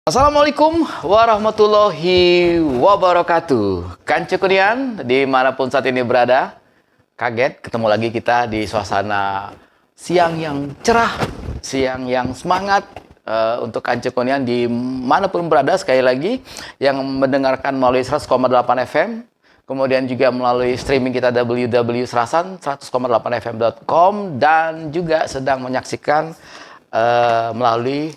Assalamualaikum warahmatullahi wabarakatuh. Kancu Kunian, dimanapun saat ini berada, kaget ketemu lagi kita di suasana siang yang cerah, siang yang semangat untuk Kancu Kunian dimanapun berada. Sekali lagi, yang mendengarkan melalui 100,8 FM, kemudian juga melalui streaming kita www.serasan100,8fm.com dan juga sedang menyaksikan melalui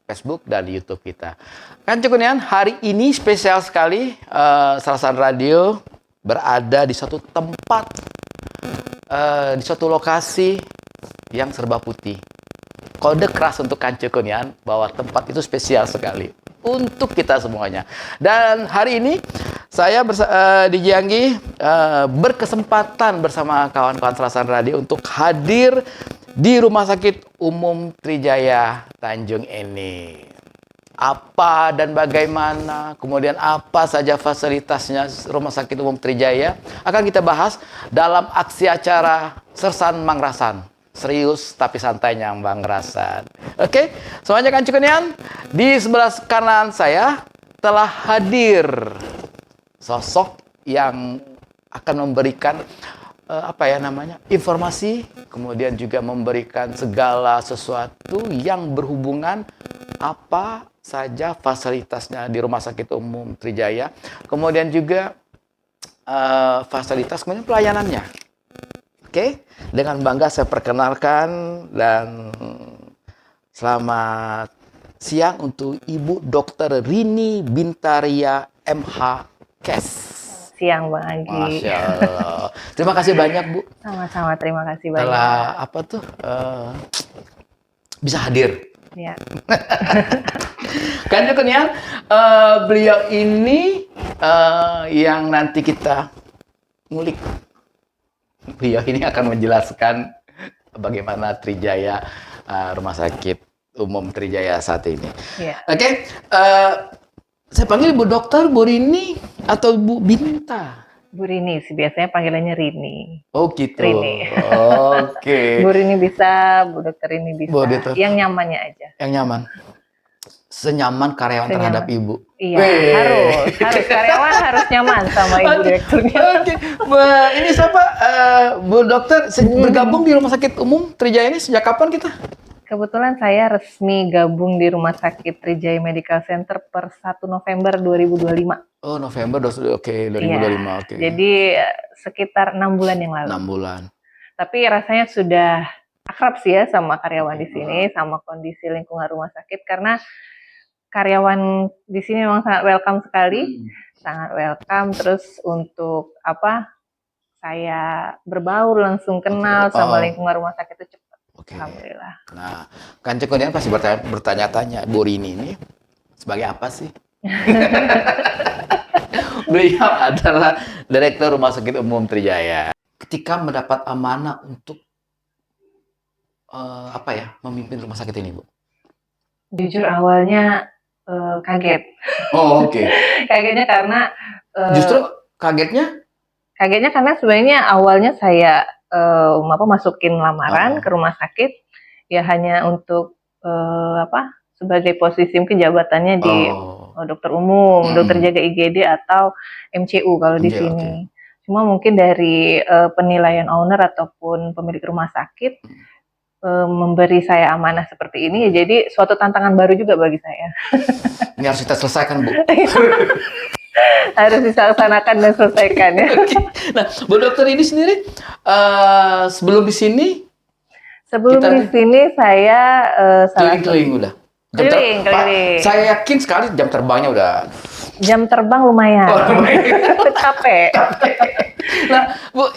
Facebook dan YouTube kita. Kancu Kunian, hari ini spesial sekali. Serasan Radio berada di suatu tempat, di suatu lokasi yang serba putih. Kode keras untuk Kancu Kunian bahwa tempat itu spesial sekali untuk kita semuanya. Dan hari ini saya di Jianggi berkesempatan bersama kawan-kawan Serasan Radio untuk hadir di Rumah Sakit Umum Trijaya Tanjung ini. Apa dan bagaimana, kemudian apa saja fasilitasnya Rumah Sakit Umum Trijaya akan kita bahas dalam aksi acara Sersan Mangrasan. Serius tapi santainya Bang Rasan. Oke, semuanya Kancu Kunian, di sebelah kanan saya telah hadir sosok yang akan memberikan informasi, kemudian juga memberikan segala sesuatu yang berhubungan apa saja fasilitasnya di Rumah Sakit Umum Trijaya, kemudian juga fasilitas, kemudian pelayanannya. Oke, dengan bangga saya perkenalkan dan selamat siang untuk Ibu Dr. Rini Bintaria MH Kes. Siang Bang Anggi. Masya Allah. Terima kasih banyak Bu. Sama-sama, terima kasih banyak. Telah bisa hadir. Ya. Kancu Kunian, beliau ini yang nanti kita ngulik. Beliau ini akan menjelaskan bagaimana Trijaya, Rumah Sakit Umum Trijaya saat ini. Ya. Oke. Saya panggil Bu Dokter, Bu Rini, atau Bu Binta? Bu Rini sih, biasanya panggilannya Rini. Oh gitu. Rini. Oke. Bu Rini bisa, Bu Dokter Rini bisa. Bu Dokter. Yang nyamannya aja. Yang nyaman. Senyaman karyawan terhadap Ibu. Iya, harus karyawan harus nyaman sama Ibu Direkturnya. Oke. Ini siapa? Bu Dokter bergabung di Rumah Sakit Umum Trijaya ini sejak kapan kita? Kebetulan saya resmi gabung di Rumah Sakit Trijaya Medical Center per 1 November 2025. Oh, November, oke, 2025. Iya, oke. Jadi sekitar 6 bulan yang lalu. 6 bulan. Tapi rasanya sudah akrab sih ya sama karyawan di sini, sama kondisi lingkungan rumah sakit, karena karyawan di sini memang sangat welcome sekali, sangat welcome. Terus untuk saya berbaur, langsung kenal sama lingkungan rumah sakit itu cepat. Oke. Alhamdulillah. Nah, Kancu Kunian pasti bertanya-tanya, Bu Rini ini sebagai apa sih? Beliau adalah Direktur Rumah Sakit Umum Trijaya. Ketika mendapat amanah untuk memimpin rumah sakit ini, Bu? Jujur awalnya kaget. Oh, oke. Kagetnya karena Justru kagetnya karena sebenarnya awalnya saya masukin lamaran ke rumah sakit ya hanya untuk sebagai posisi mungkin jabatannya di dokter umum, dokter jaga IGD atau MCU kalau di sini. Cuma mungkin dari penilaian owner ataupun pemilik rumah sakit memberi saya amanah seperti ini, ya jadi suatu tantangan baru juga bagi saya. Ini harus kita selesaikan, Bu. Harus dilaksanakan dan selesaikan ya. Okay. Nah, Bu Dokter ini sendiri sebelum di sini? Di sini saya keliling-keliling udah. Keliling. Saya yakin sekali jam terbangnya udah. Jam terbang lumayan. Capek. Nah, Bu,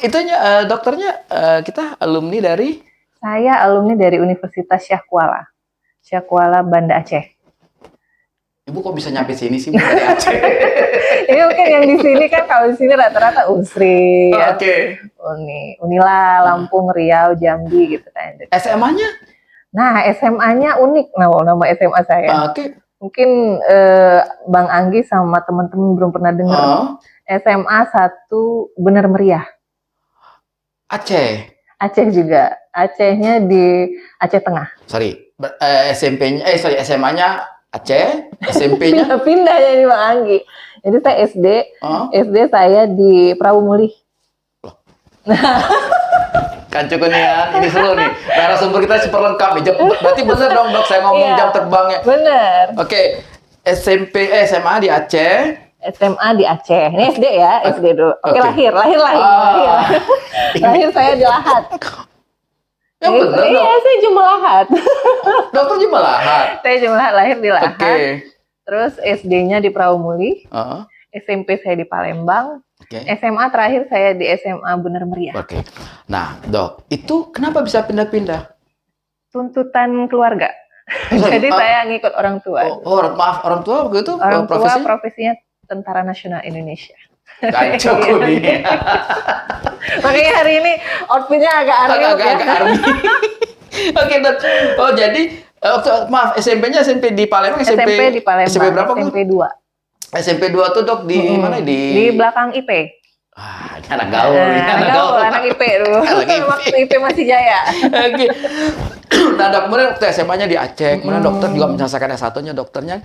dokternya kita alumni dari? Saya alumni dari Universitas Syahkuala Banda Aceh. Ibu kok bisa nyampe sini sih, Bu, dari Aceh? Ini mungkin yang di sini kan, kalau di sini rata-rata Unsri, Unila, Lampung, Riau, Jambi gitu kan. SMA-nya? Nah, SMA-nya unik, nama SMA saya. Mungkin Bang Anggi sama teman-teman belum pernah dengar. SMA 1 Benar Meriah. Aceh. Aceh juga. Acehnya di Aceh Tengah. Sorry, SMA-nya Aceh, SMP-nya? Pindah jadi Bang Anggi. Jadi saya SD saya di Prawumulih. Kan cukup nih ya, ini seru nih. Narasumber kita super lengkap nih. Berarti bener dong dok, saya ngomong Iya, jam terbangnya. Bener. Oke, SMA di Aceh. SMA di Aceh. Ini SD ya, SD dulu. Oke, Oke. lahir. Lahir saya di Lahat. Yang bener dong. Iya, saya Jumlahat. Dokter Jumalahat. Saya Jumlahat lahir di Lahat. Oke. Terus SD-nya di Prawumulih. Heeh. SMP saya di Palembang. Oke. SMA terakhir saya di SMA Bener Meriah. Oke. Nah, dok, itu kenapa bisa pindah-pindah? Tuntutan keluarga. Jadi saya ngikut orang tua. Maaf, orang tua waktu itu Orang tua profesinya? profesinya Tentara Nasional Indonesia. Kacau nih. Makanya hari ini outfitnya agak aneh ya. Agak army. Oke, dok. Oh, jadi maaf, SMP-nya SMP di Palembang, SMP di Palembang. SMP berapa, Bu? SMP 2. SMP 2 tuh, dok, di mana? Di belakang IP. Ah, ini anak gaul nih, anak gaul. Anak IP dulu. Anak IP. Waktu IP masih jaya. Oke. Nah, dok, kemudian waktu SMA-nya di Aceh, kemudian dokter juga menyelesaikan S1-nya dokternya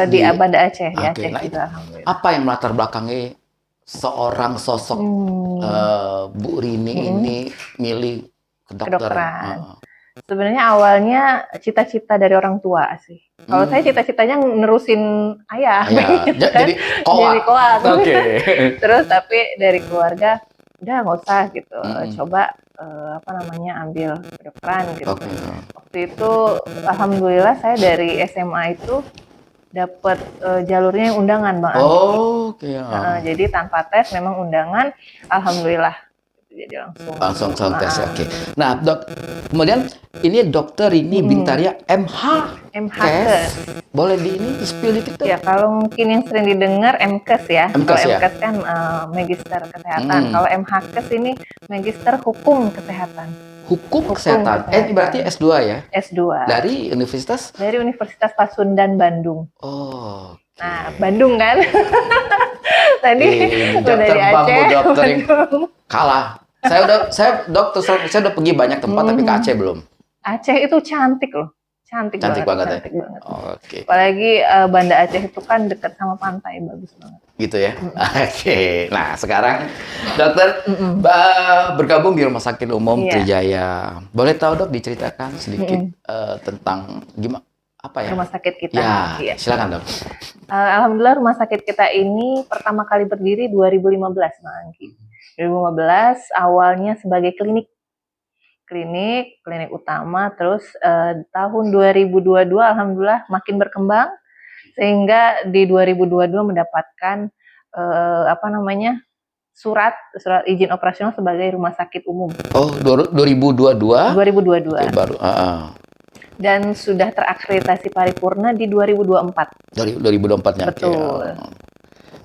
Di Banda Aceh, di Oke, Aceh nah, juga, alhamdulillah. apa yang melatar belakangi seorang sosok Bu Rini ini milih kedokteran? Kedokteran. Sebenarnya awalnya cita-cita dari orang tua sih. Kalau saya cita-citanya nerusin ayah. Jadi koak. Jadi koak. Oke. Terus tapi dari keluarga udah nggak usah gitu. Coba ambil kedokteran gitu. Oke. Waktu itu alhamdulillah saya dari SMA itu dapat jalurnya yang undangan, Bang. Oke. Jadi tanpa tes memang undangan, alhamdulillah. Jadi langsung tes. Oke. Nah, dok, kemudian ini dokter ini Bintaria MH. MHKes. Boleh di spill dikit tuh? Ya, kalau mungkin yang sering didengar MKes ya. MKes, Kalau ya? MKes kan Magister Kesehatan. Kalau MHKes ini Magister Hukum Kesehatan. Hukum Kesehatan. Ini berarti S2 ya? S2. Dari universitas? Dari Universitas Pasundan Bandung. Oh. Nah, Bandung kan? Tadi dari Aceh, dokter yang Bandung. kalah. Saya udah pergi banyak tempat tapi ke Aceh belum. Aceh itu cantik loh. Cantik banget. Cantik banget. Oke. Apalagi Banda Aceh itu kan dekat sama pantai, bagus banget. Gitu ya. Oke. Nah, sekarang dokter bergabung di Rumah Sakit Umum Trijaya. Boleh tahu, Dok, diceritakan sedikit tentang gimana rumah sakit kita. Ya, silakan, Dok. Alhamdulillah rumah sakit kita ini pertama kali berdiri 2015, Bang Anggi. 2015 awalnya sebagai klinik utama, terus tahun 2022 alhamdulillah makin berkembang sehingga di 2022 mendapatkan surat izin operasional sebagai rumah sakit umum. Oh, 2022? 2022. Baru. Dan sudah terakreditasi paripurna di 2024. 2024-nya. Betul.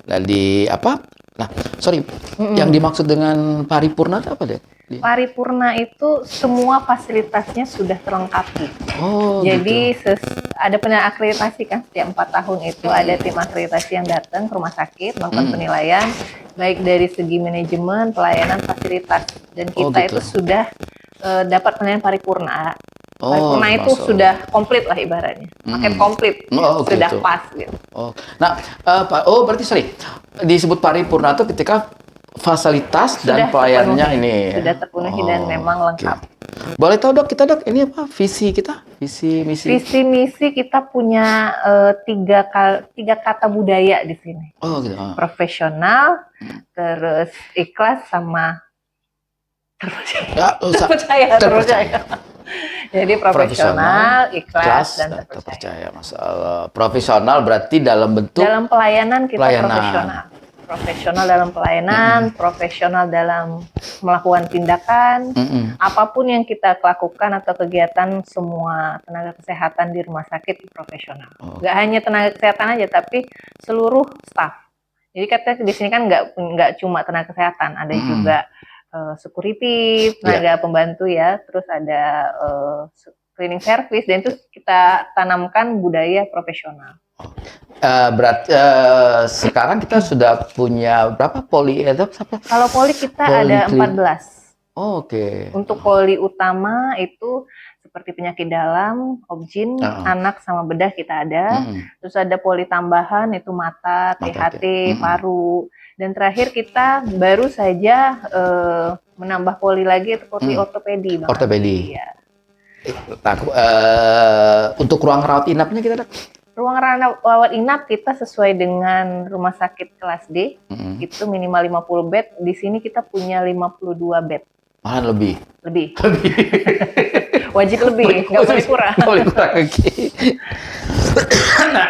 Dan di apa? Nah, sorry, yang dimaksud dengan paripurna itu apa deh? Paripurna itu semua fasilitasnya sudah terlengkapi. Oh, jadi gitu. ada akreditasi kan setiap 4 tahun itu ada tim akreditasi yang datang ke rumah sakit melakukan penilaian baik dari segi manajemen, pelayanan, fasilitas, dan kita itu sudah dapat penilaian paripurna. Paripurna itu sudah komplit lah ibaratnya, paket komplit, sudah pas gitu. Nah, berarti disebut paripurna itu ketika fasilitas dan pelayanannya ini sudah terpenuhi dan memang lengkap. Boleh tahu, Dok, kita, Dok, ini apa visi kita? Visi misi kita punya tiga kata budaya di sini. Oh, gitu. Profesional, terus ikhlas sama terpercaya. Jadi profesional, ikhlas, dan terpercaya. Masalah profesional berarti dalam bentuk pelayanan kita profesional. Profesional dalam pelayanan, profesional dalam melakukan tindakan, apapun yang kita lakukan atau kegiatan semua tenaga kesehatan di rumah sakit profesional. Nggak hanya tenaga kesehatan aja, tapi seluruh staf. Jadi katanya di sini kan nggak cuma tenaga kesehatan, ada juga security, tenaga pembantu ya, terus ada cleaning service, dan itu kita tanamkan budaya profesional. Sekarang kita sudah punya berapa poli? Kalau poli kita ada 14. Oke. Untuk poli utama itu seperti penyakit dalam, obgyn, anak sama bedah kita ada. Terus ada poli tambahan itu mata, THT, paru. Dan terakhir kita baru saja menambah poli lagi itu poli ortopedi. Ortopedi. Ya. Nah, untuk ruang rawat inapnya kita ada? Ruang rawat inap kita sesuai dengan rumah sakit kelas D, itu minimal 50 bed. Di sini kita punya 52 bed. Malah lebih. Wajib lebih, nggak boleh kurang. Nggak boleh kurang, oke. Nah,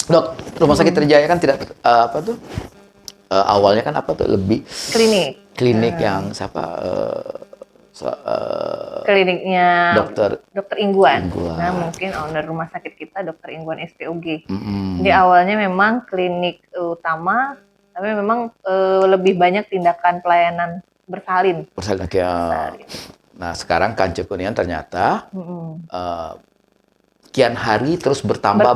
Dok, Rumah Sakit Trijaya kan tidak awalnya kan lebih klinik yang kliniknya dokter Ingguan. Ingguan. Nah, mungkin owner rumah sakit kita dokter Ingguan SPOG. Di awalnya memang klinik utama, tapi memang lebih banyak tindakan pelayanan bersalin. Nah, sekarang Kanca Kurniawan ternyata kian hari terus berkembang.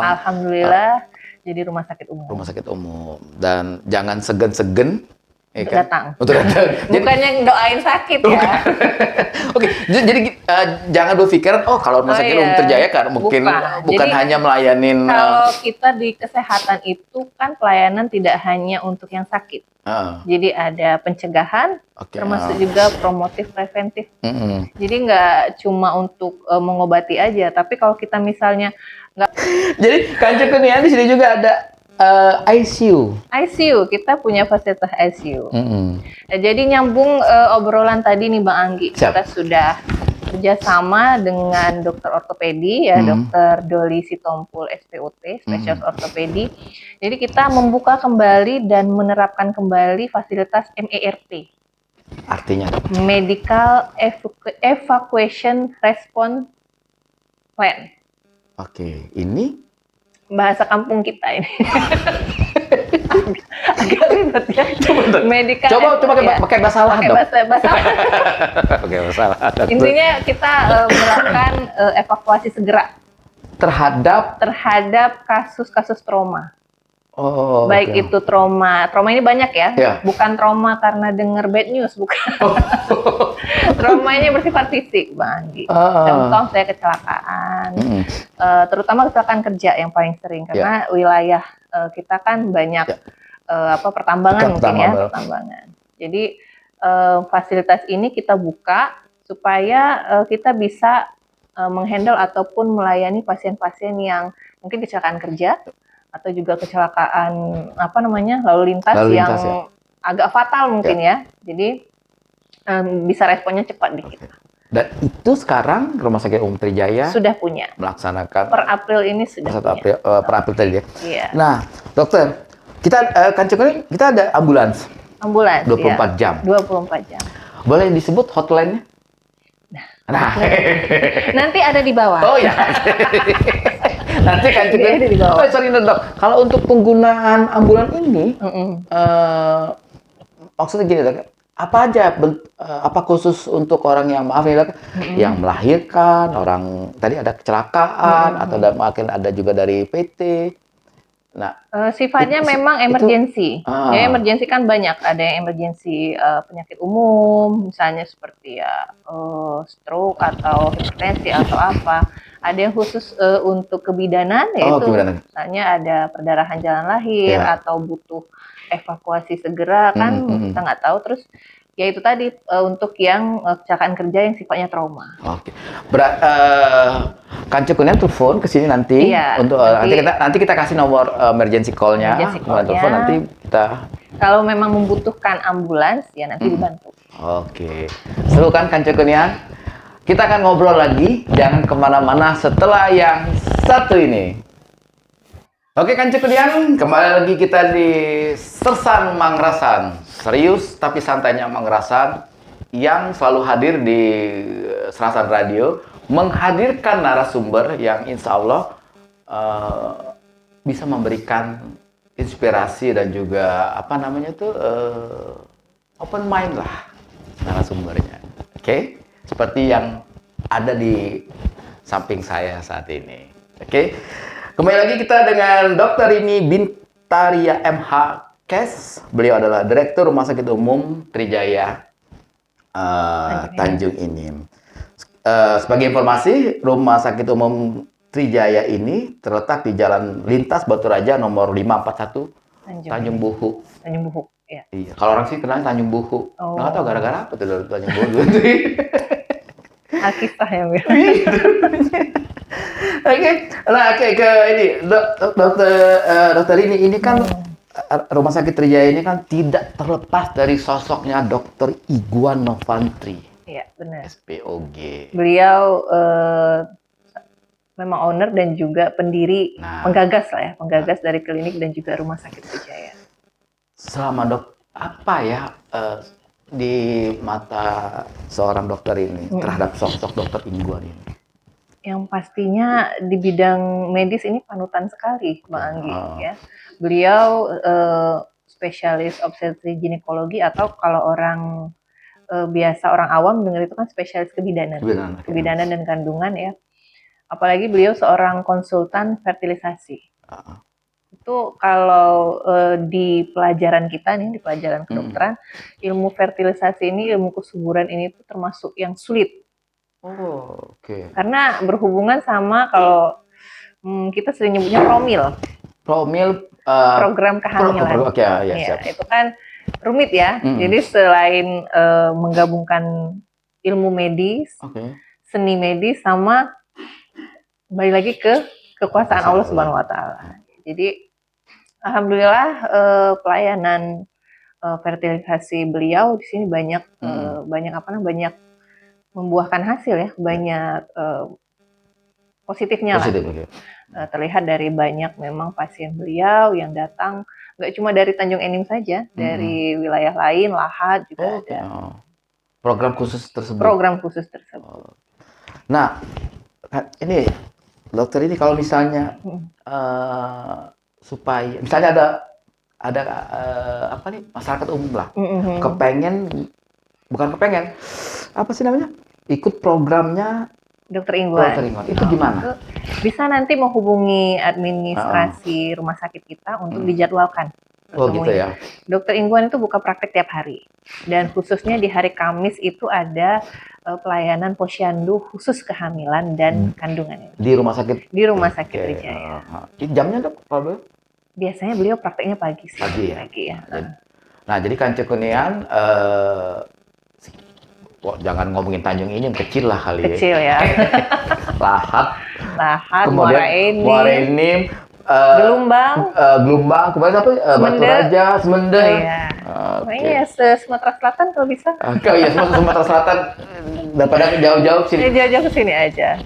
Alhamdulillah jadi rumah sakit umum. Rumah sakit umum. Dan jangan segan-segan untuk datang. Bukannya doain sakit ya. Oke, jadi jangan berpikiran kalau Rumah Sakit Umum Trijaya kan mungkin bukan hanya melayanin. Kalau kita di kesehatan itu kan pelayanan tidak hanya untuk yang sakit. Jadi ada pencegahan, termasuk juga promotif preventif. Jadi nggak cuma untuk mengobati aja, tapi kalau kita misalnya nggak. Jadi Kanca Kurniawan di sini juga ada ICU. Kita punya fasilitas ICU. Jadi nyambung obrolan tadi nih Bang Anggi, kita sudah kerjasama dengan dokter ortopedi ya, Dokter Doli Sitompul SPOT, spesialis ortopedi. Jadi kita membuka kembali dan menerapkan kembali fasilitas MERP. Artinya? Medical Evacuation Response Plan. Oke, ini bahasa kampung kita ini. Agak ribet ya. Coba pakai bahasa Arab. Pakai bahasa Arab. Intinya kita melakukan evakuasi segera terhadap kasus-kasus trauma. Baik itu trauma ini banyak ya. Bukan trauma karena dengar bad news, bukan. Traumanya bersifat fisik, Bang Anggi. Contoh saya kecelakaan, terutama kecelakaan kerja yang paling sering karena wilayah kita kan banyak pertambangan mungkin ya, pertambangan. Jadi fasilitas ini kita buka supaya kita bisa menghandle ataupun melayani pasien-pasien yang mungkin kecelakaan kerja atau juga kecelakaan lalu lintas yang agak fatal mungkin ya. Jadi bisa responnya cepat di kita. Dan itu sekarang Rumah Sakit Umum Trijaya sudah punya melaksanakan per April ini sudah punya. Per April tadi ya. Iya. Nah, dokter, kita kita ada ambulans 24 jam. 24 jam. Boleh disebut hotline-nya? Nah. Nanti ada di bawah. Oh ya. Nanti kan juga di bawah. Sorry dok. Kalau untuk penggunaan ambulan ini, maksudnya gini dok. Apa aja? Apa khusus untuk orang yang yang melahirkan, orang tadi ada kecelakaan atau mungkin ada juga dari PT. Nah, sifatnya memang emergency. Ya, emergency kan banyak. Ada yang emergency penyakit umum, misalnya seperti stroke atau hipertensi atau apa. Ada yang khusus untuk kebidanan, yaitu misalnya ada perdarahan jalan lahir atau butuh evakuasi segera kan, kita nggak tahu. Terus ya itu tadi untuk yang kecelakaan kerja yang sifatnya trauma. Oke. Kanca Kurniawan telepon ke sini nanti untuk nanti kita kasih nomor emergency call-nya. Telepon nanti kita. Kalau memang membutuhkan ambulans ya nanti dibantu. Oke. Seru kan Kanca Kurniawan? Kita akan ngobrol lagi, jangan kemana-mana setelah yang satu ini. Oke Kanca Kurniawan, kembali lagi kita di Sersan Mangrasan. Serius tapi santainya Mangrasan yang selalu hadir di Sersan Radio, menghadirkan narasumber yang insya Allah bisa memberikan inspirasi dan juga open mind lah narasumbernya. Oke? Seperti yang ada di samping saya saat ini. Oke? Kembali lagi kita dengan Dr. Rini Bintaria MH Kes. Beliau adalah Direktur Rumah Sakit Umum Trijaya Tanjung Inim. sebagai informasi, Rumah Sakit Umum Trijaya ini terletak di Jalan Lintas Batu Raja nomor 541 Tanjung Buhu. Tanjung Buhu, ya. Iya. Kalau orang sih kenal Tanjung Buhu. Oh. Nggak tahu gara-gara apa tuh Tanjung Buhu. Alkisah ya, Mir. Oke, nah oke ke ini dokter ini kan Rumah Sakit Trijaya ini kan tidak terlepas dari sosoknya Dokter Iguan Novantri. Iya, benar. SPOG. Beliau memang owner dan juga pendiri, penggagas lah ya, penggagas dari klinik dan juga Rumah Sakit Trijaya. Selama apa ya di mata seorang dokter ini terhadap sosok Dokter Iguan ini? Yang pastinya di bidang medis ini panutan sekali, Bang Anggi. Ya. Beliau spesialis obstetri ginekologi atau kalau orang biasa orang awam dengar itu kan spesialis kebidanan dan kandungan ya. Apalagi beliau seorang konsultan fertilisasi. Itu kalau di pelajaran kita nih, di pelajaran kedokteran, ilmu fertilisasi ini, ilmu kesuburan ini tuh termasuk yang sulit. Oh, oke. Karena berhubungan sama kalau kita sering nyebutnya promil. Program kehamilan. Oke, ya, siap. Itu kan rumit ya. Jadi selain menggabungkan ilmu medis, seni medis sama balik lagi ke kekuasaan Allah Subhanahu wa taala. Jadi alhamdulillah pelayanan fertilisasi beliau di sini banyak banyak membuahkan hasil ya, banyak positifnya lah. Terlihat dari banyak memang pasien beliau yang datang, nggak cuma dari Tanjung Enim saja, dari wilayah lain, Lahat juga ada. Program khusus tersebut. Nah, ini dokter ini kalau misalnya supaya misalnya ada apa nih masyarakat umum lah, bukan kepengen, apa sih namanya? Ikut programnya Dokter Iguan. Itu gimana? Bisa nanti menghubungi administrasi rumah sakit kita untuk dijadwalkan. Oh gitu ya. Dokter Iguan itu buka praktek tiap hari. Dan khususnya di hari Kamis itu ada pelayanan posyandu khusus kehamilan dan kandungan. Di rumah sakit? Di Rumah Sakit Trijaya. Jamnya dok, Pak? Biasanya beliau prakteknya pagi sih. Pagi ya. Nah jadi kan Cekunian, jangan ngomongin Tanjung ini kecil lah kali ya. Kecil ya. Lahat, Muara Enim, Gelombang, kemarin apa? Batu Raja, Semende. Iya. Pokoknya Sumatera Selatan kalau bisa. Iya, Sumatera Selatan. Daripada jauh-jauh sini. Jauh-jauh ke sini aja.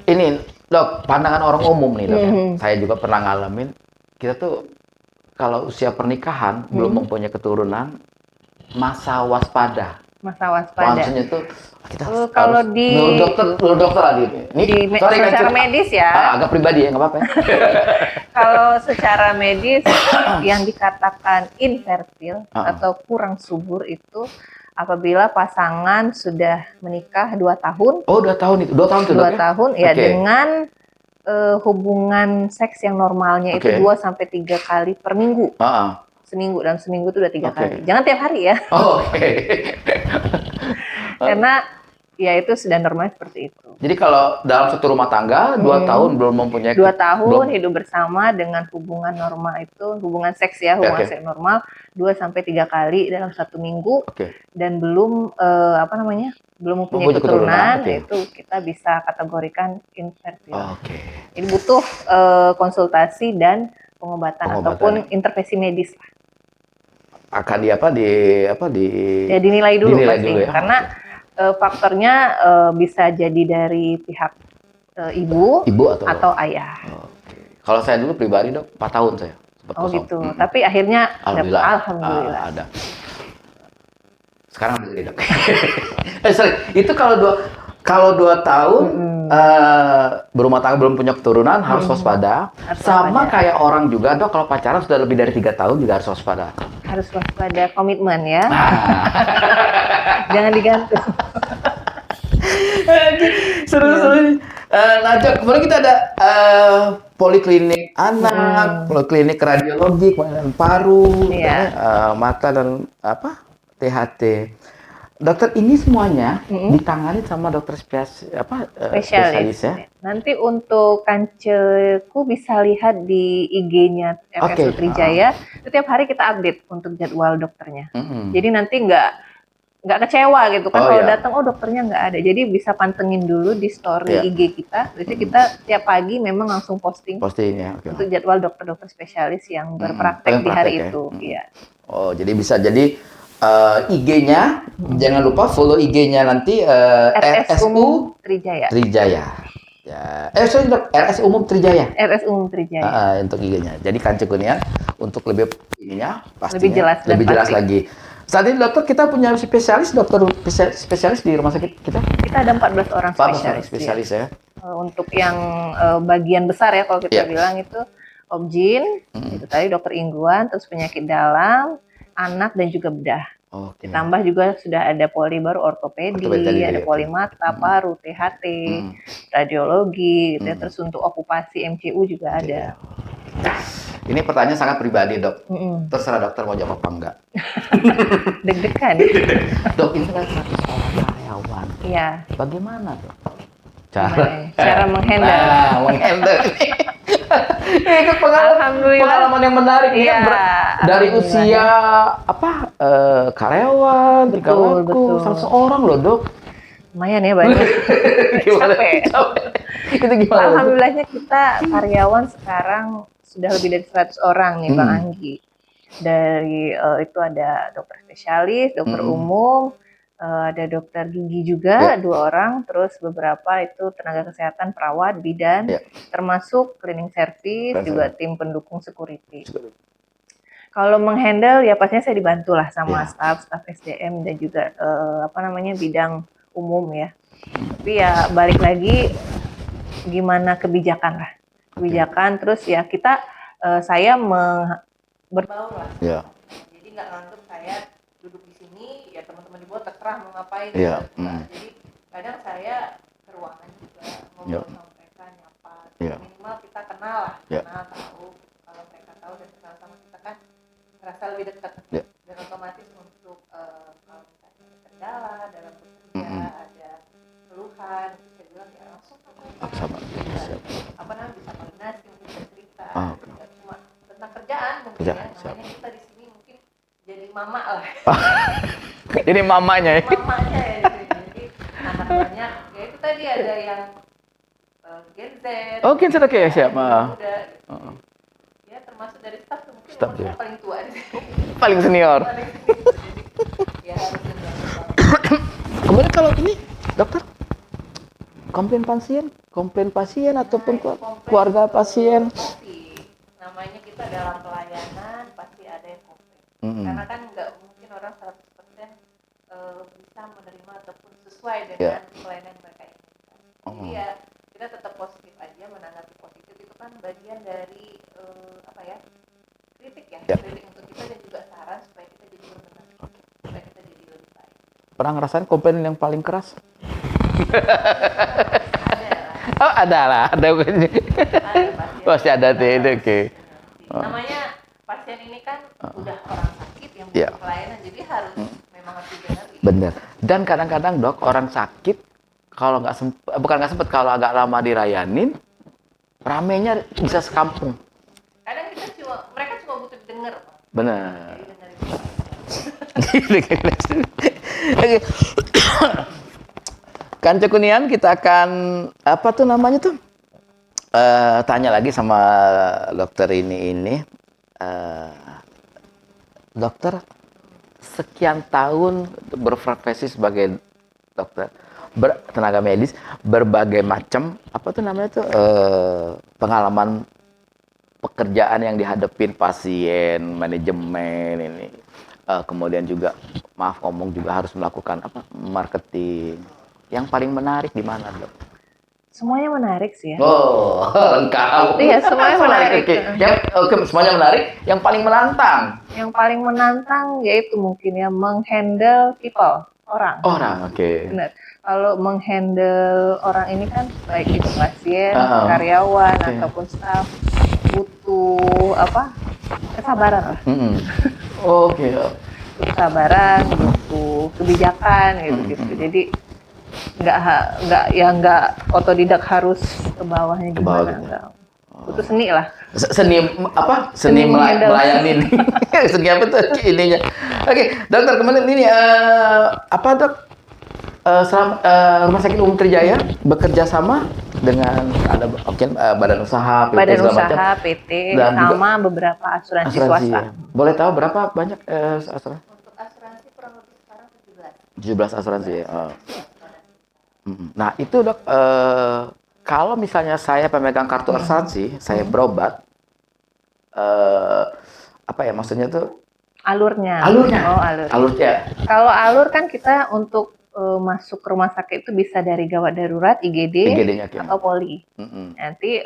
Ini, dok, pandangan orang umum nih, dok. Saya juga pernah ngalamin. Kita tuh kalau usia pernikahan belum mempunyai keturunan, masa waspada. Maksudnya tuh kita kalau harus, di menurut dokter lagi secara medis ya agak pribadi ya nggak apa-apa ya. Kalau secara medis yang dikatakan infertil atau kurang subur itu apabila pasangan sudah menikah 2 tahun. Oh 2 tahun itu 2 tahun tuh 2 tahun ya dengan hubungan seks yang normalnya itu 2-3 kali per minggu. Dalam seminggu itu udah 3 kali. Jangan tiap hari ya. Karena ya itu sudah normal seperti itu. Jadi kalau dalam satu rumah tangga 2 tahun belum mempunyai 2 tahun hidup bersama dengan hubungan normal itu, hubungan seks ya, seks normal 2-3 kali dalam 1 minggu dan belum belum mempunyai keturunan, itu kita bisa kategorikan infertil. Ini butuh konsultasi dan pengobatan ataupun intervensi medis lah. Akan dinilai dulu pasti ya? Karena faktornya bisa jadi dari pihak ibu atau ayah. Kalau saya dulu pribadi dok 4 tahun saya. Gitu. Tapi akhirnya alhamdulillah ada. Sekarang ada dok. Itu kalau 2 tahun berumah tangga belum punya keturunan harus waspada. Sama kayak orang juga dok kalau pacaran sudah lebih dari 3 tahun juga harus waspada. Harus waspada komitmen ya. Jangan digantung. Seru-seru. Nah, kemudian kita ada poliklinik anak, poliklinik radiologi, kemudian paru, mata dan THT. dokter ini semuanya ditangani sama dokter spesialis ya? Nanti untuk kanceku bisa lihat di IG-nya RSU Trijaya. Setiap hari kita update untuk jadwal dokternya. Jadi nanti nggak kecewa gitu kan kalau datang dokternya nggak ada. Jadi bisa pantengin dulu di story IG kita. Jadi kita tiap pagi memang langsung posting ya. untuk jadwal dokter-dokter spesialis yang berpraktek di hari itu. Iya. Oh, jadi bisa IG-nya, jangan lupa follow IG-nya nanti RSU Trijaya. Ya, RS Umum Trijaya. RS Umum Trijaya. Untuk IG-nya. Jadi Kancekunian untuk lebih ininya pastinya lebih jelas lagi. Saat ini dokter kita punya dokter spesialis di rumah sakit kita. Kita ada 14 orang spesialis ya. Untuk yang bagian besar ya kalau kita bilang itu obgyn, itu tadi dokter ingguan, terus penyakit dalam, anak dan juga bedah. Ditambah juga sudah ada poli baru ortopedi, ada poli mata, paru, THT, radiologi, gitu ya. Terus untuk okupasi MCU juga ada. Ini pertanyaan sangat pribadi, Dok. Terserah dokter mau jawab apa enggak. Deg-degan. Dok, ini kan 100 orang karyawan. Iya. Bagaimana, Dok? Cara menghandle ini pengalaman yang menarik ya, dari usia karyawan, betul. 100 orang loh, Dok. Lumayan ya banyak. Capek. Itu gimana? Alhamdulillahnya kita karyawan sekarang sudah lebih dari 100 orang nih, Bang Anggi. Dari itu ada dokter spesialis, dokter umum, ada dokter gigi juga 2 orang, terus beberapa itu tenaga kesehatan, perawat, bidan, termasuk cleaning service, juga tim pendukung security. Kalau menghandle ya pastinya saya dibantu lah sama staf SDM dan juga bidang umum ya. Tapi ya balik lagi gimana kebijakan lah. Terus ya kita saya berbaur lah. Jadi nggak nganggep saya duduk di sini ya teman-teman di bawah terserah mau ngapain. Jadi kadang saya ke ruangan juga ngobrol sama mereka, nyapa. Minimal kita kenal lah, kenal tahu. Kalau mereka tahu dan kenal sama kita kan merasa lebih dekat. Dan otomatis untuk kalau misalnya ada kendala dalam bekerja, ada keluhan, saya bilang ya langsung bisa koordinasi, bisa cerita. Tidak cuma tentang kerjaan mungkin namanya kita di sini mungkin jadi mama lah. Ini mamanya ya. Jadi anak banyak ya itu tadi ada yang Gen Z. Gen Z siap. Ya termasuk dari staf mungkin ya. paling tua di sini. Paling senior. Ya harus senior. Kemudian kalau ini dokter komplain pasien ataupun keluarga pasien. Namanya kita dalam pelayanan pasti ada yang komplain. Karena kan nggak mungkin orang 100% bisa menerima ataupun sesuai dengan pelayanan mereka inginkan. Jadi ya kita tetap positif aja, menanggapi positif itu kan bagian dari kritik ya. Kritik untuk kita dan juga saran supaya kita jadi berbenah, supaya kita jadi lebih baik. Pernah ngerasain komplain yang paling keras? Ada pasti ada oke. Namanya pasien ini kan udah orang sakit yang butuh pelayanan, jadi harus memang harus didengar. Bener. Dan kadang-kadang Dok, orang sakit kalau nggak sempet kalau agak lama dirayanin, ramenya bisa sekampung. Kadang mereka cuma butuh didengar. Bener. Kancekunian kita akan tanya lagi sama dokter ini. Dokter sekian tahun berprofesi sebagai dokter tenaga medis, berbagai macam pengalaman pekerjaan yang dihadapin pasien, manajemen ini. Kemudian juga harus melakukan marketing. Yang paling menarik di mana, Dok? Semuanya menarik sih ya. Lengkap. Iya, semuanya menarik. Semuanya menarik. Yang paling menantang? Yang paling menantang yaitu mungkin ya menghandle people, orang. Benar. Kalau menghandle orang ini kan baik itu pasien, karyawan ataupun staf butuh kesabaran lah. Kesabaran, butuh kebijakan gitu. Jadi nggak otodidak harus ke bawahnya Ke bawah gimana, gitu. enggak. Butuh seni lah. Seni apa? Seni Seni menghandle. melayanin. Seni apa tuh ininya? Oke, dokter kemudian ini apa dok? Rumah Sakit Umum Trijaya bekerja sama dengan ada mungkin badan usaha, PT Badan segala usaha, macam. PT, Dan juga sama beberapa asuransi swasta. ya. Boleh tahu berapa banyak asuransi? Untuk asuransi kurang lebih sekarang 17 asuransi ya. Nah, itu dok, kalau misalnya saya pemegang kartu asuransi, saya berobat, apa ya maksudnya tuh? Alurnya. Alurnya. Oh, alur. Alurnya. Kalau alur kan kita untuk masuk ke rumah sakit itu bisa dari gawat darurat, IGD, IGD-nya atau poli. Nanti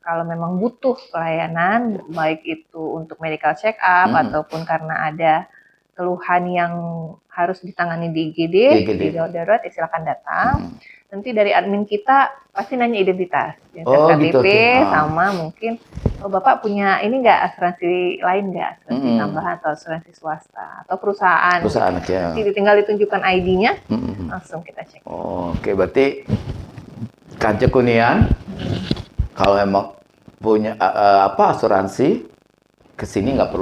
kalau memang butuh pelayanan, baik itu untuk medical check up ataupun karena ada keluhan yang harus ditangani di IGD, di gawat darurat, ya silakan datang. Nanti dari admin kita pasti nanya identitas, KTP, gitu. sama mungkin Bapak punya ini nggak, asuransi lain nggak, asuransi tambahan atau asuransi swasta atau perusahaan. Ya. Nanti tinggal ditunjukkan ID-nya, langsung kita cek. Oke, berarti Kanca Kunian kalau emang punya asuransi kesini nggak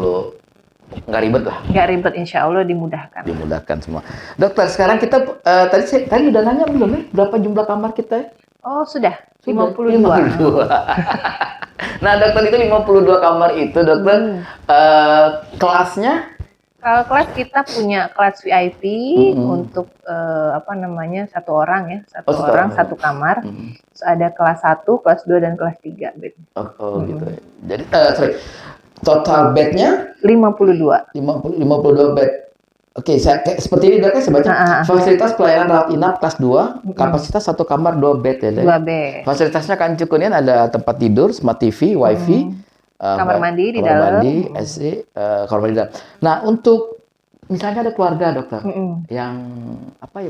ribet lah. Nggak ribet, insya Allah dimudahkan. Dimudahkan semua. Dokter, sekarang kita tadi udah nanya belum ya berapa jumlah kamar kita? Oh sudah, 52. Nah dokter, itu 52 kamar itu dokter kelasnya? Kalau kelas kita punya kelas VIP untuk satu orang ya, satu orang satu kamar. Terus ada kelas 1, kelas 2 dan kelas 3 bed. Gitu. Jadi total bednya 52 bed. Oke, seperti ini dok, saya baca fasilitas pelayanan rawat inap kelas 2, kapasitas 1 kamar 2 bed ya. 2 bed. Fasilitasnya kan cukup, ada tempat tidur, smart TV, wifi, kamar mandi di kamar dalam. mandi, AC, kamar mandi di dalam. Nah, untuk misalnya ada keluarga dokter yang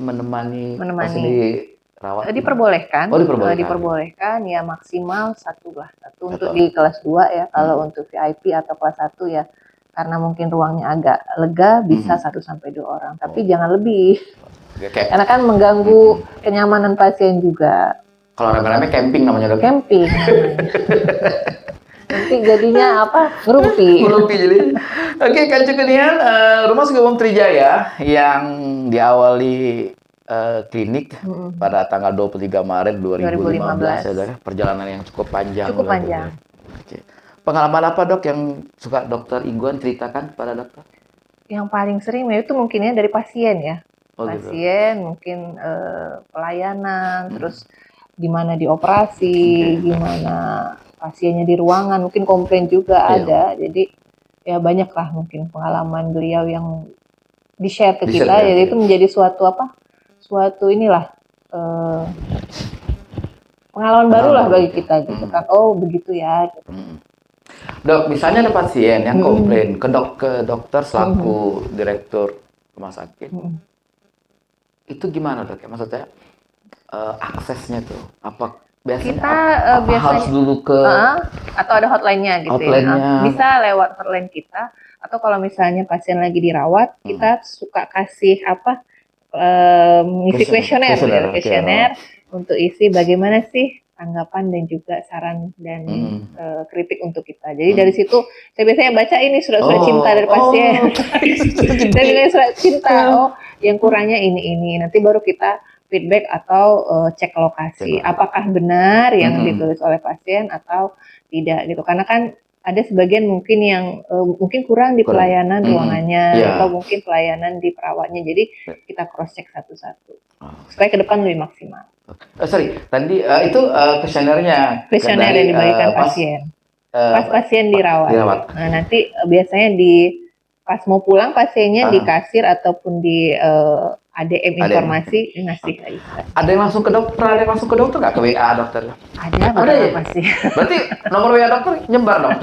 menemani di rawat. Diperbolehkan. Diperbolehkan ya, maksimal satu untuk di kelas 2 ya. Kalau untuk VIP atau kelas 1 ya, karena mungkin ruangnya agak lega, bisa 1 sampai 2 orang. Tapi jangan lebih. Karena kan mengganggu kenyamanan pasien juga. Kalau rame-rame camping namanya dok. Camping. Nanti jadinya ngerumpi jadi. Oke, Kanca Kunian, Rumah Sakit Umum Trijaya yang diawali klinik pada tanggal 23 Maret 2015. Adalah perjalanan yang cukup panjang. Oke. Pengalaman apa dok yang suka dokter Iguan ceritakan kepada dokter? Yang paling sering itu mungkinnya dari pasien ya. Pasien gitu. Mungkin pelayanan, terus gimana dioperasi, gimana pasiennya di ruangan, mungkin komplain juga ada. Jadi ya banyak lah mungkin pengalaman beliau yang di-share ke kita. Jadi itu menjadi suatu pengalaman baru lah bagi kita gitu kan. Oh begitu ya. Gitu. Dok, misalnya ada pasien yang komplain ke dokter selaku direktur rumah sakit, itu gimana dok? Maksudnya aksesnya tuh apa? Biasanya biasanya harus dulu ke atau ada hotline-nya gitu ya. Bisa lewat hotline kita, atau kalau misalnya pasien lagi dirawat, kita suka kasih ngisi kuesioner untuk isi bagaimana sih tanggapan dan juga saran dan kritik untuk kita. Jadi dari situ saya biasanya baca ini surat-surat cinta dari pasien. Saya bilang surat cinta, yang kurangnya ini. Nanti baru kita feedback atau cek lokasi. Apakah benar yang ditulis oleh pasien atau tidak gitu. Karena kan ada sebagian mungkin yang mungkin kurang di pelayanan ruangannya atau mungkin pelayanan di perawatnya. Jadi kita cross check satu-satu supaya ke depan lebih maksimal. Tadi itu kuesionernya. Kuesioner yang diberikan pasien. Pas pasien dirawat. Nah, nanti biasanya pas mau pulang pasiennya di kasir ataupun di ADM informasi ngasih aja. Ada yang langsung ke dokter, nggak ke WA dokter? Ada ya pasti. Berarti nomor WA dokter nyebar dong.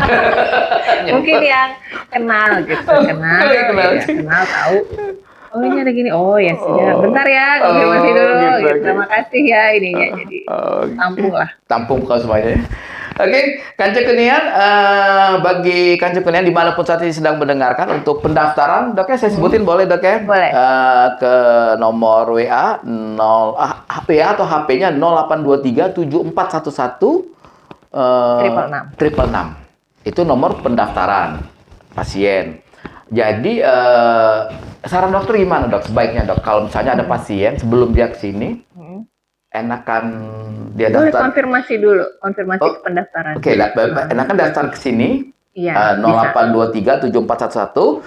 Mungkin yang kenal kenal tahu. Oh ini ada gini, ya siap. Bentar ya, konfirmasi dulu. Gitu. Terima kasih ya ininya. Jadi tampung lah. Tampung kalau semuanya. Oke, Kanca Kunian, bagi Kanca Kunian dimanapun saat ini sedang mendengarkan untuk pendaftaran, dok ya saya sebutin boleh dok ya? Boleh. Ke nomor WA 0 WA atau HP-nya 0823 7411 666. Itu nomor pendaftaran pasien. Jadi saran dokter gimana dok? Sebaiknya dok kalau misalnya ada pasien sebelum dia kesini, enakan dia Boleh daftar. konfirmasi dulu, konfirmasi pendaftaran. Oke, enakan daftar ke sini. Iya, 0823 7411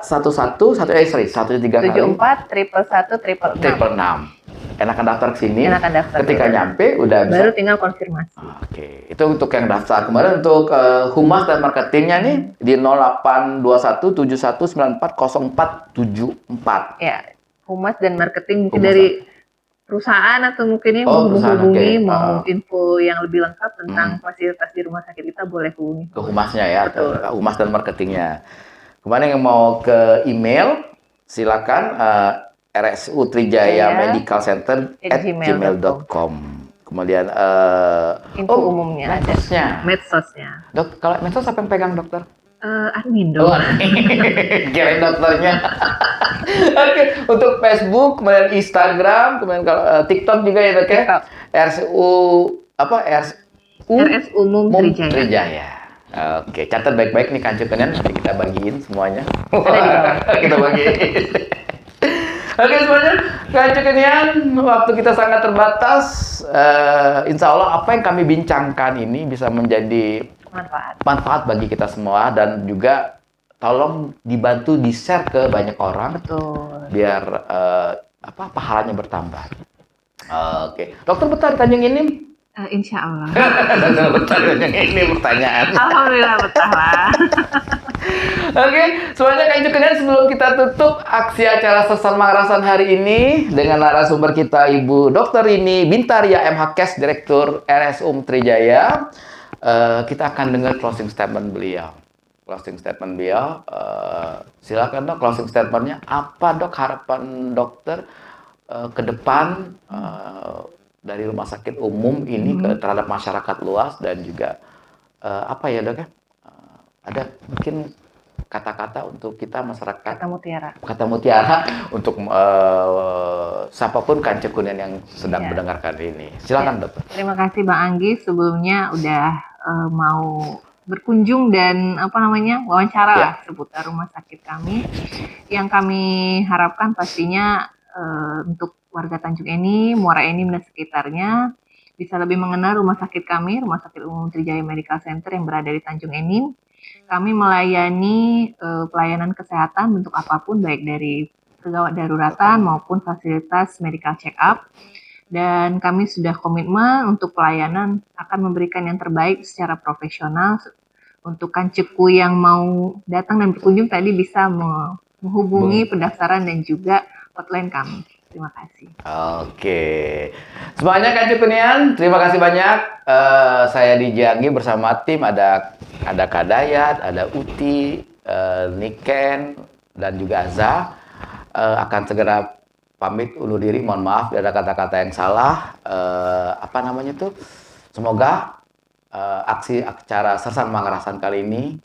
113 kali 74 111 666. enakan daftar ke sini. Enakan daftar Ketika dulu. nyampe udah bisa. Baru tinggal konfirmasi. Oke, itu untuk yang daftar. Kemudian untuk humas dan marketingnya nih di 0821 7194 0474. Ya, humas dan marketing mungkin Humas dari perusahaan atau mungkin ini mau perusahaan, menghubungi, oke. mau info yang lebih lengkap tentang fasilitas di rumah sakit kita boleh hubungi. Ke humasnya ya, Betul. ke humas dan marketingnya. Kemudian yang mau ke email, silakan RSU Trijaya Medical Center @gmail.com. Kemudian Info umumnya medsosnya. Medsosnya. Dok, kalau medsos apa yang pegang dokter? Admin dong. Kirain dokternya. Oke, untuk Facebook, kemudian Instagram, kemudian kalau TikTok juga ya dok ya. TikTok. RSU apa? RS Umum Trijaya. Trijaya. Oke, catat baik-baik nih Kanca Kunian, nanti kita bagiin semuanya. Ada di bawah. Kita bagiin. Oke semuanya, Kanca Kunian, waktu kita sangat terbatas. Insya Allah apa yang kami bincangkan ini bisa menjadi manfaat bagi kita semua dan juga tolong dibantu di-share ke banyak orang. Betul. Biar pahalanya bertambah. Oke, dokter betah Tanjung ini? Insya Allah. Ini pertanyaan. Alhamdulillah betah lah. Oke, semuanya Kanca Kunian sebelum kita tutup aksi acara Sesal Mangarasan hari ini dengan narasumber kita Ibu Dr. Rini Bintaria MHKes Direktur RSUM Trijaya. Kita akan dengar closing statement beliau. Silakan dok closing statementnya. Apa dok harapan dokter ke depan dari rumah sakit umum ini terhadap masyarakat luas dan juga apa ya dok ya? Ada mungkin kata-kata untuk kita masyarakat. Kata mutiara untuk siapapun Kanca Kunian yang sedang mendengarkan ini. Silakan dokter. Terima kasih Bang Anggi sebelumnya udah mau berkunjung dan wawancara lah seputar rumah sakit kami. Yang kami harapkan pastinya untuk warga Tanjung Enim, Muara Enim dan sekitarnya bisa lebih mengenal rumah sakit kami, Rumah Sakit Umum Trijaya Medical Center yang berada di Tanjung Enim. Kami melayani pelayanan kesehatan bentuk apapun, baik dari kegawat daruratan maupun fasilitas medical check up. Dan kami sudah komitmen untuk pelayanan akan memberikan yang terbaik secara profesional. Untuk Kanceku yang mau datang dan berkunjung tadi bisa menghubungi pendaftaran dan juga hotline kami. Terima kasih. Oke, semuanya Kanca Kunian, terima kasih banyak. Saya Dijanggi bersama tim ada Kak Dayat, ada Uti, Niken, dan juga Azza akan segera pamit undur diri. Mohon maaf ada kata-kata yang salah. Semoga aksi acara Sersan Mangarasan kali ini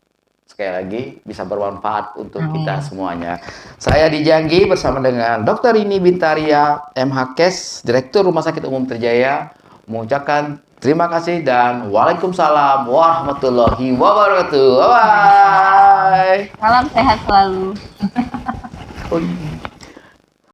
sekali lagi bisa bermanfaat untuk kita semuanya. Saya Dijanggi bersama dengan Dr. Rini Bintaria MHKes Direktur Rumah Sakit Umum Trijaya mengucapkan terima kasih dan waalaikumsalam warahmatullahi wabarakatuh. Bye bye. Salam sehat selalu.